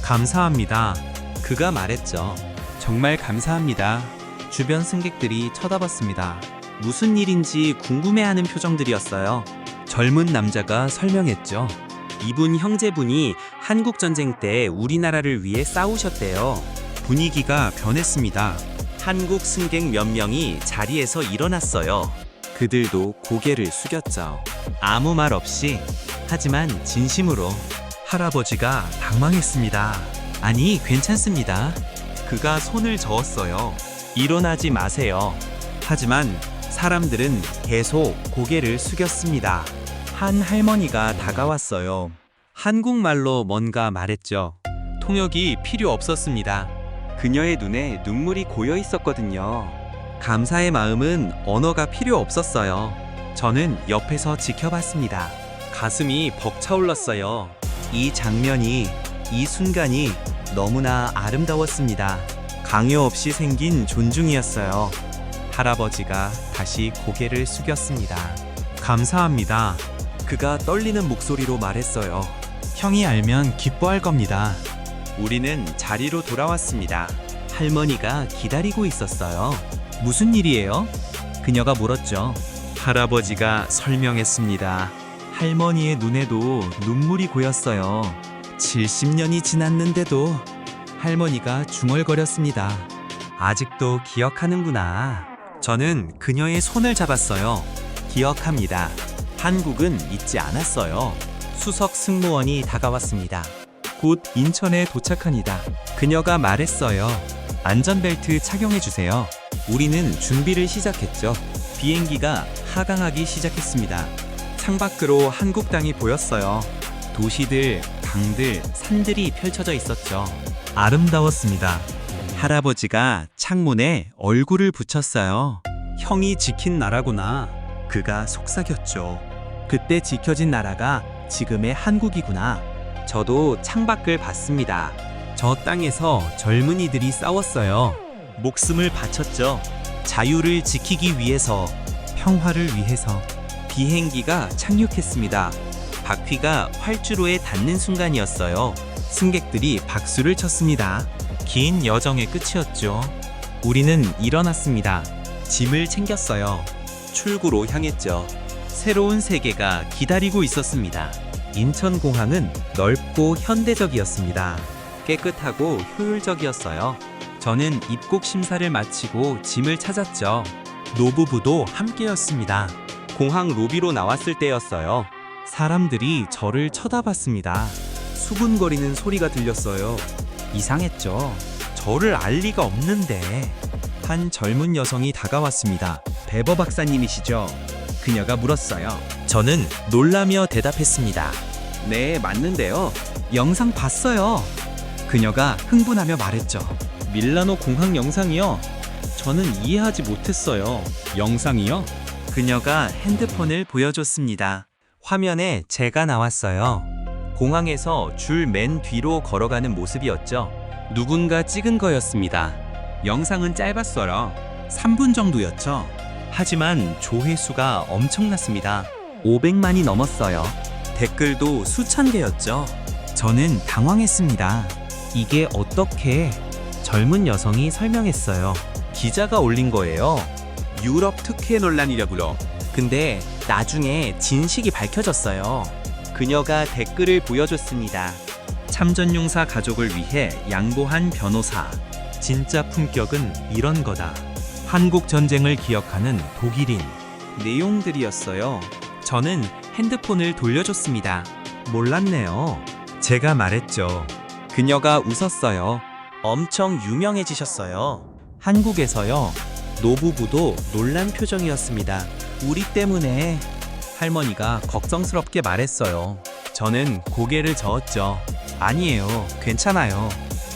감사합니다. 그가 말했죠. 정말 감사합니다. 주변 승객들이 쳐다봤습니다. 무슨 일인지 궁금해하는 표정들이었어요. 젊은 남자가 설명했죠. 이분 형제분이 한국전쟁 때 우리나라를 위해 싸우셨대요. 분위기가 변했습니다. 한국 승객 몇 명이 자리에서 일어났어요. 그들도 고개를 숙였죠. 아무 말 없이, 하지만 진심으로. 할아버지가 당황했습니다. 아니, 괜찮습니다. 그가 손을 저었어요. 일어나지 마세요. 하지만 사람들은 계속 고개를 숙였습니다. 한 할머니가 다가왔어요. 한국말로 뭔가 말했죠. 통역이 필요 없었습니다. 그녀의 눈에 눈물이 고여 있었거든요. 감사의 마음은 언어가 필요 없었어요. 저는 옆에서 지켜봤습니다. 가슴이 벅차올랐어요. 이 장면이, 이 순간이 너무나 아름다웠습니다. 강요 없이 생긴 존중이었어요. 할아버지가 다시 고개를 숙였습니다. 감사합니다. 그가 떨리는 목소리로 말했어요. 형이 알면 기뻐할 겁니다. 우리는 자리로 돌아왔습니다. 할머니가 기다리고 있었어요. 무슨 일이에요? 그녀가 물었죠. 할아버지가 설명했습니다. 할머니의 눈에도 눈물이 고였어요. 70년이 지났는데도 할머니가 중얼거렸습니다. 아직도 기억하는구나. 저는 그녀의 손을 잡았어요. 기억합니다. 한국은 잊지 않았어요. 수석 승무원이 다가왔습니다. 곧 인천에 도착하니다. 그녀가 말했어요. 안전벨트 착용해주세요. 우리는 준비를 시작했죠. 비행기가 하강하기 시작했습니다. 창밖으로 한국 땅이 보였어요. 도시들, 강들, 산들이 펼쳐져 있었죠. 아름다웠습니다. 할아버지가 창문에 얼굴을 붙였어요. 형이 지킨 나라구나. 그가 속삭였죠. 그때 지켜진 나라가 지금의 한국이구나. 저도 창밖을 봤습니다. 저 땅에서 젊은이들이 싸웠어요. 목숨을 바쳤죠. 자유를 지키기 위해서, 평화를 위해서. 비행기가 착륙했습니다. 바퀴가 활주로에 닿는 순간이었어요. 승객들이 박수를 쳤습니다. 긴 여정의 끝이었죠. 우리는 일어났습니다. 짐을 챙겼어요. 출구로 향했죠. 새로운 세계가 기다리고 있었습니다. 인천공항은 넓고 현대적이었습니다. 깨끗하고 효율적이었어요. 저는 입국 심사를 마치고 짐을 찾았죠. 노부부도 함께였습니다. 공항 로비로 나왔을 때였어요. 사람들이 저를 쳐다봤습니다. 수군거리는 소리가 들렸어요. 이상했죠. 저를 알 리가 없는데. 한 젊은 여성이 다가왔습니다. 베버 박사님이시죠? 그녀가 물었어요. 저는 놀라며 대답했습니다. 네, 맞는데요. 영상 봤어요. 그녀가 흥분하며 말했죠. 밀라노 공항 영상이요? 저는 이해하지 못했어요. 영상이요? 그녀가 핸드폰을 보여줬습니다. 화면에 제가 나왔어요. 공항에서 줄 맨 뒤로 걸어가는 모습이었죠. 누군가 찍은 거였습니다. 영상은 짧았어요. 3분 정도였죠. 하지만 조회수가 엄청났습니다. 500만이 넘었어요. 댓글도 수천 개였죠. 저는 당황했습니다. 이게 어떻게? 젊은 여성이 설명했어요. 기자가 올린 거예요. 유럽 특혜 논란이라고요. 근데 나중에 진실이 밝혀졌어요. 그녀가 댓글을 보여줬습니다. 참전용사 가족을 위해 양보한 변호사. 진짜 품격은 이런 거다. 한국 전쟁을 기억하는 독일인. 내용들이었어요. 저는 핸드폰을 돌려줬습니다. 몰랐네요. 제가 말했죠. 그녀가 웃었어요. 엄청 유명해지셨어요. 한국에서요. 노부부도 놀란 표정이었습니다. 우리 때문에 할머니가 걱정스럽게 말했어요. 저는 고개를 저었죠. 아니에요. 괜찮아요.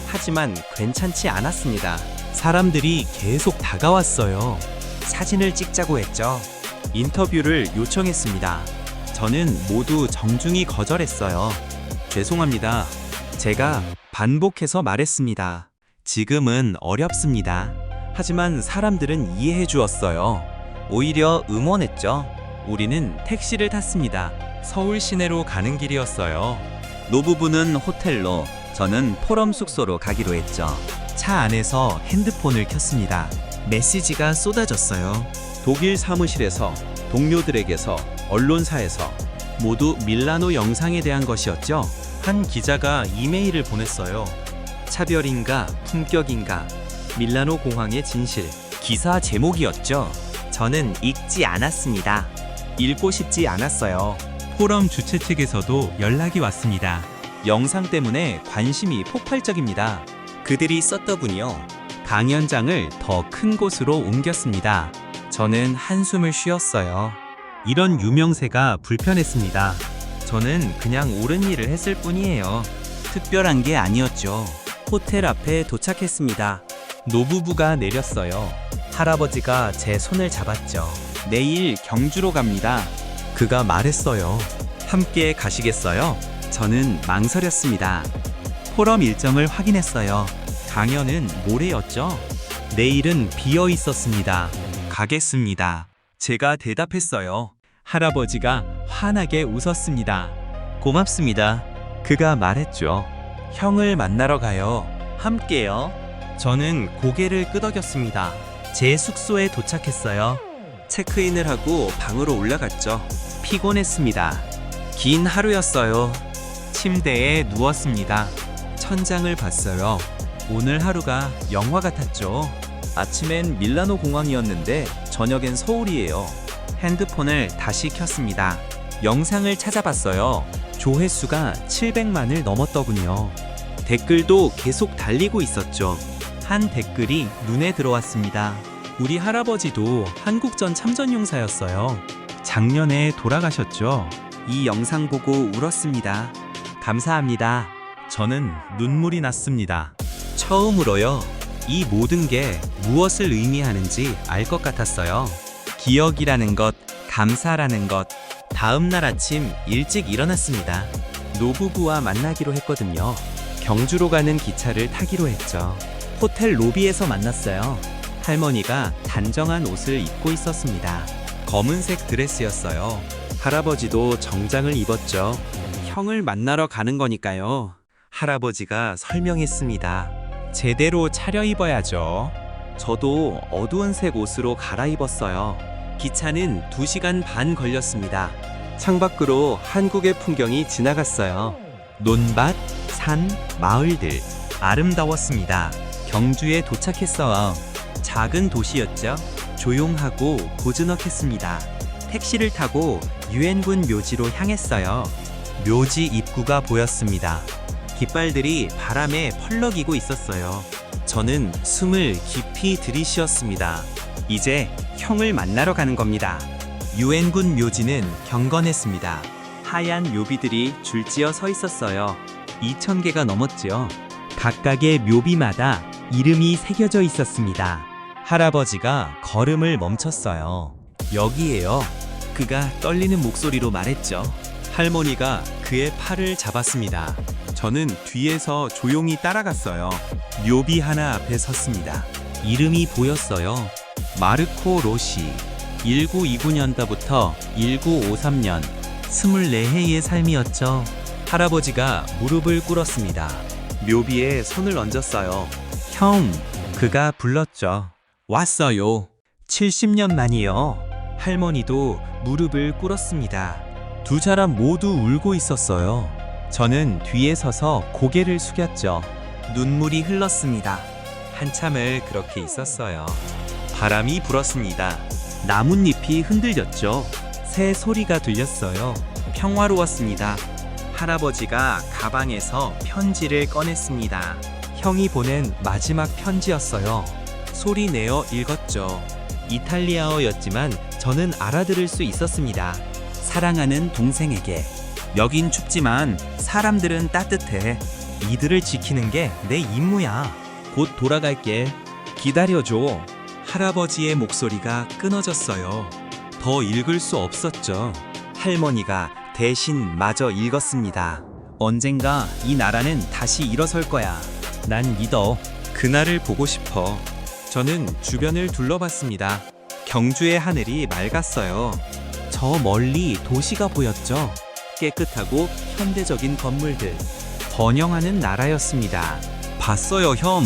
하지만 괜찮지 않았습니다. 사람들이 계속 다가왔어요. 사진을 찍자고 했죠. 인터뷰를 요청했습니다. 저는 모두 정중히 거절했어요. 죄송합니다. 제가 반복해서 말했습니다. 지금은 어렵습니다. 하지만 사람들은 이해해 주었어요. 오히려 응원했죠. 우리는 택시를 탔습니다. 서울 시내로 가는 길이었어요. 노부부는 호텔로, 저는 포럼 숙소로 가기로 했죠. 차 안에서 핸드폰을 켰습니다. 메시지가 쏟아졌어요. 독일 사무실에서, 동료들에게서, 언론사에서 모두 밀라노 영상에 대한 것이었죠. 한 기자가 이메일을 보냈어요. 차별인가 품격인가 밀라노 공항의 진실. 기사 제목이었죠. 저는 읽지 않았습니다. 읽고 싶지 않았어요. 포럼 주최 측에서도 연락이 왔습니다. 영상 때문에 관심이 폭발적입니다. 그들이 썼더군요. 강연장을 더 큰 곳으로 옮겼습니다. 저는 한숨을 쉬었어요. 이런 유명세가 불편했습니다. 저는 그냥 옳은 일을 했을 뿐이에요. 특별한 게 아니었죠. 호텔 앞에 도착했습니다. 노부부가 내렸어요. 할아버지가 제 손을 잡았죠. 내일 경주로 갑니다. 그가 말했어요. 함께 가시겠어요? 저는 망설였습니다. 포럼 일정을 확인했어요. 강연은 모레였죠? 내일은 비어 있었습니다. 가겠습니다. 제가 대답했어요. 할아버지가 환하게 웃었습니다. 고맙습니다. 그가 말했죠. 형을 만나러 가요. 함께요. 저는 고개를 끄덕였습니다. 제 숙소에 도착했어요. 체크인을 하고 방으로 올라갔죠. 피곤했습니다. 긴 하루였어요. 침대에 누웠습니다. 천장을 봤어요. 오늘 하루가 영화 같았죠. 아침엔 밀라노 공항이었는데 저녁엔 서울이에요. 핸드폰을 다시 켰습니다. 영상을 찾아봤어요. 조회수가 700만을 넘었더군요. 댓글도 계속 달리고 있었죠. 한 댓글이 눈에 들어왔습니다. 우리 할아버지도 한국전 참전용사였어요. 작년에 돌아가셨죠. 이 영상 보고 울었습니다. 감사합니다. 저는 눈물이 났습니다. 처음으로요. 이 모든 게 무엇을 의미하는지 알 것 같았어요. 기억이라는 것, 감사라는 것. 다음 날 아침 일찍 일어났습니다. 노부부와 만나기로 했거든요. 경주로 가는 기차를 타기로 했죠. 호텔 로비에서 만났어요. 할머니가 단정한 옷을 입고 있었습니다. 검은색 드레스였어요. 할아버지도 정장을 입었죠. 형을 만나러 가는 거니까요. 할아버지가 설명했습니다. 제대로 차려입어야죠. 저도 어두운 색 옷으로 갈아입었어요. 기차는 2시간 반 걸렸습니다. 창밖으로 한국의 풍경이 지나갔어요. 논밭, 산, 마을들. 아름다웠습니다. 경주에 도착했어요. 작은 도시였죠. 조용하고 고즈넉했습니다. 택시를 타고 유엔군 묘지로 향했어요. 묘지 입구가 보였습니다. 깃발들이 바람에 펄럭이고 있었어요. 저는 숨을 깊이 들이쉬었습니다. 이제 형을 만나러 가는 겁니다. 유엔군 묘지는 경건했습니다. 하얀 묘비들이 줄지어 서 있었어요. 2,000개가 넘었지요. 각각의 묘비마다 이름이 새겨져 있었습니다. 할아버지가 걸음을 멈췄어요. 여기에요. 그가 떨리는 목소리로 말했죠. 할머니가 그의 팔을 잡았습니다. 저는 뒤에서 조용히 따라갔어요. 묘비 하나 앞에 섰습니다. 이름이 보였어요. 마르코 로시. 1929년도부터 1953년 24해의 삶이었죠. 할아버지가 무릎을 꿇었습니다. 묘비에 손을 얹었어요. 형, 그가 불렀죠. 왔어요. 70년 만이요. 할머니도 무릎을 꿇었습니다. 두 사람 모두 울고 있었어요. 저는 뒤에 서서 고개를 숙였죠. 눈물이 흘렀습니다. 한참을 그렇게 있었어요. 바람이 불었습니다. 나뭇잎이 흔들렸죠. 새 소리가 들렸어요. 평화로웠습니다. 할아버지가 가방에서 편지를 꺼냈습니다. 형이 보낸 마지막 편지였어요. 소리 내어 읽었죠. 이탈리아어였지만 저는 알아들을 수 있었습니다. 사랑하는 동생에게. 여긴 춥지만 사람들은 따뜻해. 이들을 지키는 게 내 임무야. 곧 돌아갈게. 기다려줘. 할아버지의 목소리가 끊어졌어요. 더 읽을 수 없었죠. 할머니가 대신 마저 읽었습니다. 언젠가 이 나라는 다시 일어설 거야. 난 믿어. 그날을 보고 싶어. 저는 주변을 둘러봤습니다. 경주의 하늘이 맑았어요. 저 멀리 도시가 보였죠. 깨끗하고 현대적인 건물들. 번영하는 나라였습니다. 봤어요, 형.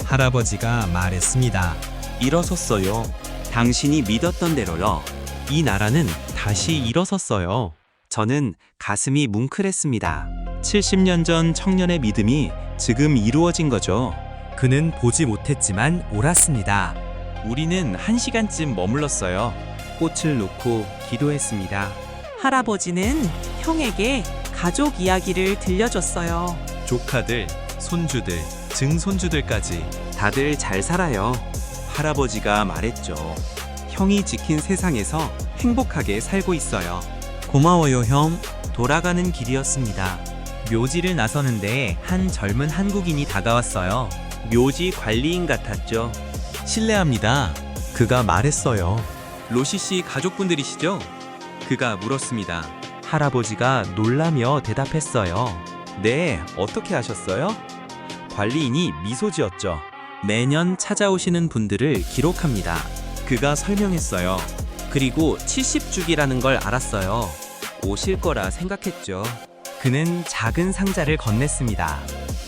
할아버지가 말했습니다. 일어섰어요. 당신이 믿었던 대로요. 이 나라는 다시 일어섰어요. 저는 가슴이 뭉클했습니다. 70년 전 청년의 믿음이 지금 이루어진 거죠. 그는 보지 못했지만 옳았습니다. 우리는 1시간쯤 머물렀어요. 꽃을 놓고 기도했습니다. 할아버지는 형에게 가족 이야기를 들려줬어요. 조카들, 손주들, 증손주들까지 다들 잘 살아요. 할아버지가 말했죠. 형이 지킨 세상에서 행복하게 살고 있어요. 고마워요, 형. 돌아가는 길이었습니다. 묘지를 나서는데 한 젊은 한국인이 다가왔어요. 묘지 관리인 같았죠. 실례합니다. 그가 말했어요. 로시 씨 가족분들이시죠? 그가 물었습니다. 할아버지가 놀라며 대답했어요. 네, 어떻게 하셨어요? 관리인이 미소 지었죠. 매년 찾아오시는 분들을 기록합니다. 그가 설명했어요. 그리고 70주기라는 걸 알았어요. 오실 거라 생각했죠. 그는 작은 상자를 건넸습니다.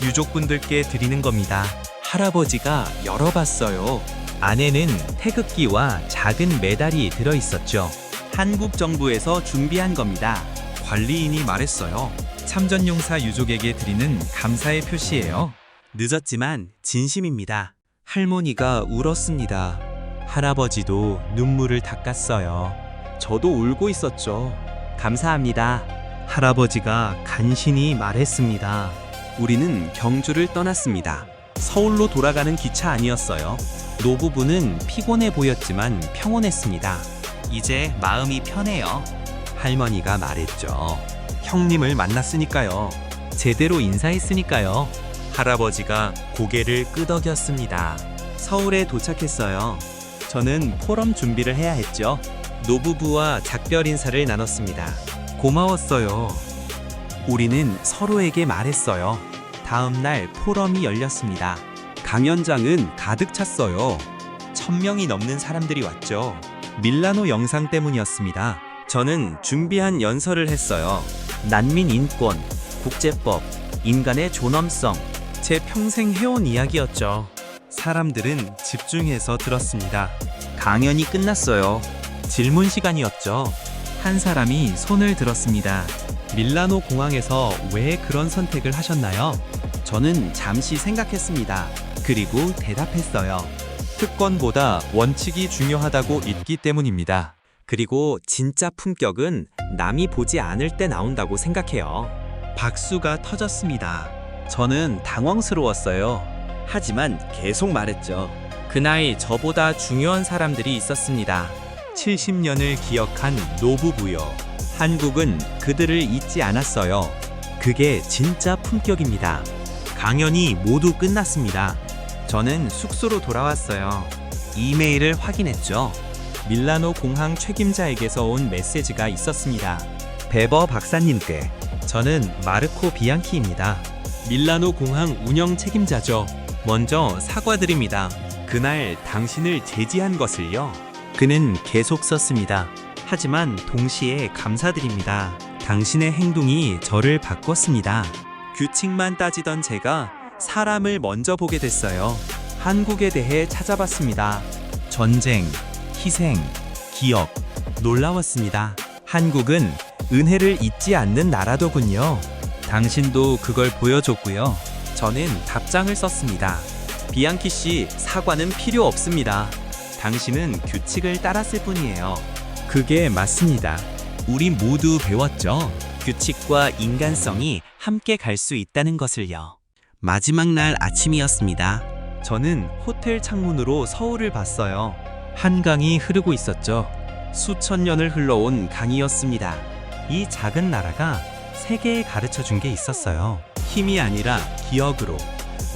유족분들께 드리는 겁니다. 할아버지가 열어봤어요. 안에는 태극기와 작은 메달이 들어있었죠. 한국 정부에서 준비한 겁니다. 관리인이 말했어요. 참전용사 유족에게 드리는 감사의 표시예요. 늦었지만 진심입니다. 할머니가 울었습니다. 할아버지도 눈물을 닦았어요. 저도 울고 있었죠. 감사합니다. 할아버지가 간신히 말했습니다. 우리는 경주를 떠났습니다. 서울로 돌아가는 기차 아니었어요. 노부부는 피곤해 보였지만 평온했습니다. 이제 마음이 편해요. 할머니가 말했죠. 형님을 만났으니까요. 제대로 인사했으니까요. 할아버지가 고개를 끄덕였습니다. 서울에 도착했어요. 저는 포럼 준비를 해야 했죠. 노부부와 작별 인사를 나눴습니다. 고마웠어요. 우리는 서로에게 말했어요. 다음 날 포럼이 열렸습니다. 강연장은 가득 찼어요. 1000명이 넘는 사람들이 왔죠. 밀라노 영상 때문이었습니다. 저는 준비한 연설을 했어요. 난민 인권, 국제법, 인간의 존엄성, 제 평생 해온 이야기였죠. 사람들은 집중해서 들었습니다. 강연이 끝났어요. 질문 시간이었죠. 한 사람이 손을 들었습니다. 밀라노 공항에서 왜 그런 선택을 하셨나요? 저는 잠시 생각했습니다. 그리고 대답했어요. 특권보다 원칙이 중요하다고 믿기 때문입니다. 그리고 진짜 품격은 남이 보지 않을 때 나온다고 생각해요. 박수가 터졌습니다. 저는 당황스러웠어요. 하지만 계속 말했죠. 그날 저보다 중요한 사람들이 있었습니다. 70년을 기억한 노부부요. 한국은 그들을 잊지 않았어요. 그게 진짜 품격입니다. 강연이 모두 끝났습니다. 저는 숙소로 돌아왔어요. 이메일을 확인했죠. 밀라노 공항 책임자에게서 온 메시지가 있었습니다. 베버 박사님께. 저는 마르코 비앙키입니다. 밀라노 공항 운영 책임자죠. 먼저 사과드립니다. 그날 당신을 제지한 것을요. 그는 계속 썼습니다. 하지만 동시에 감사드립니다. 당신의 행동이 저를 바꿨습니다. 규칙만 따지던 제가 사람을 먼저 보게 됐어요. 한국에 대해 찾아봤습니다. 전쟁, 희생, 기억, 놀라웠습니다. 한국은 은혜를 잊지 않는 나라더군요. 당신도 그걸 보여줬고요. 저는 답장을 썼습니다. 비앙키 씨, 사과는 필요 없습니다. 당신은 규칙을 따랐을 뿐이에요. 그게 맞습니다. 우리 모두 배웠죠. 규칙과 인간성이 함께 갈 수 있다는 것을요. 마지막 날 아침이었습니다. 저는 호텔 창문으로 서울을 봤어요. 한강이 흐르고 있었죠. 수천 년을 흘러온 강이었습니다. 이 작은 나라가 세계에 가르쳐 준 게 있었어요. 힘이 아니라 기억으로,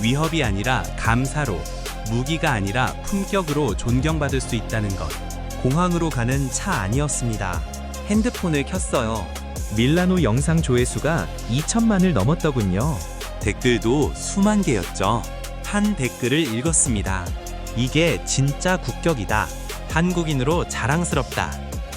위협이 아니라 감사로, 무기가 아니라 품격으로 존경받을 수 있다는 것. 공항으로 가는 차 아니었습니다. 핸드폰을 켰어요. 밀라노 영상 조회수가 2천만을 넘었더군요. 댓글도 수만 개였죠. 한 댓글을 읽었습니다. 이게 진짜 국격이다. 한국인으로 자랑스럽다.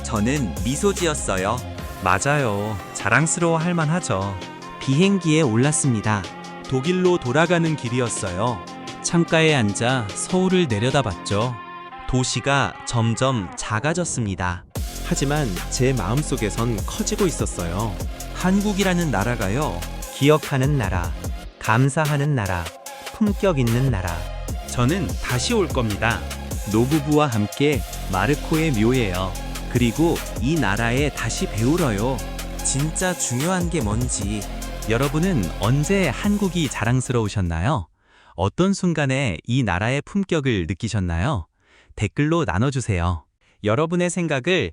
저는 미소 지었어요. 맞아요. 자랑스러워 할 만하죠. 비행기에 올랐습니다. 독일로 돌아가는 길이었어요. 창가에 앉아 서울을 내려다봤죠. 도시가 점점 작아졌습니다. 하지만 제 마음속에선 커지고 있었어요. 한국이라는 나라가요. 기억하는 나라, 감사하는 나라, 품격 있는 나라. 저는 다시 올 겁니다. 노부부와 함께 마르코의 묘예요. 그리고 이 나라에 다시 배우러요. 진짜 중요한 게 뭔지. 여러분은 언제 한국이 자랑스러우셨나요? 어떤 순간에 이 나라의 품격을 느끼셨나요? 댓글로 나눠주세요. 여러분의 생각을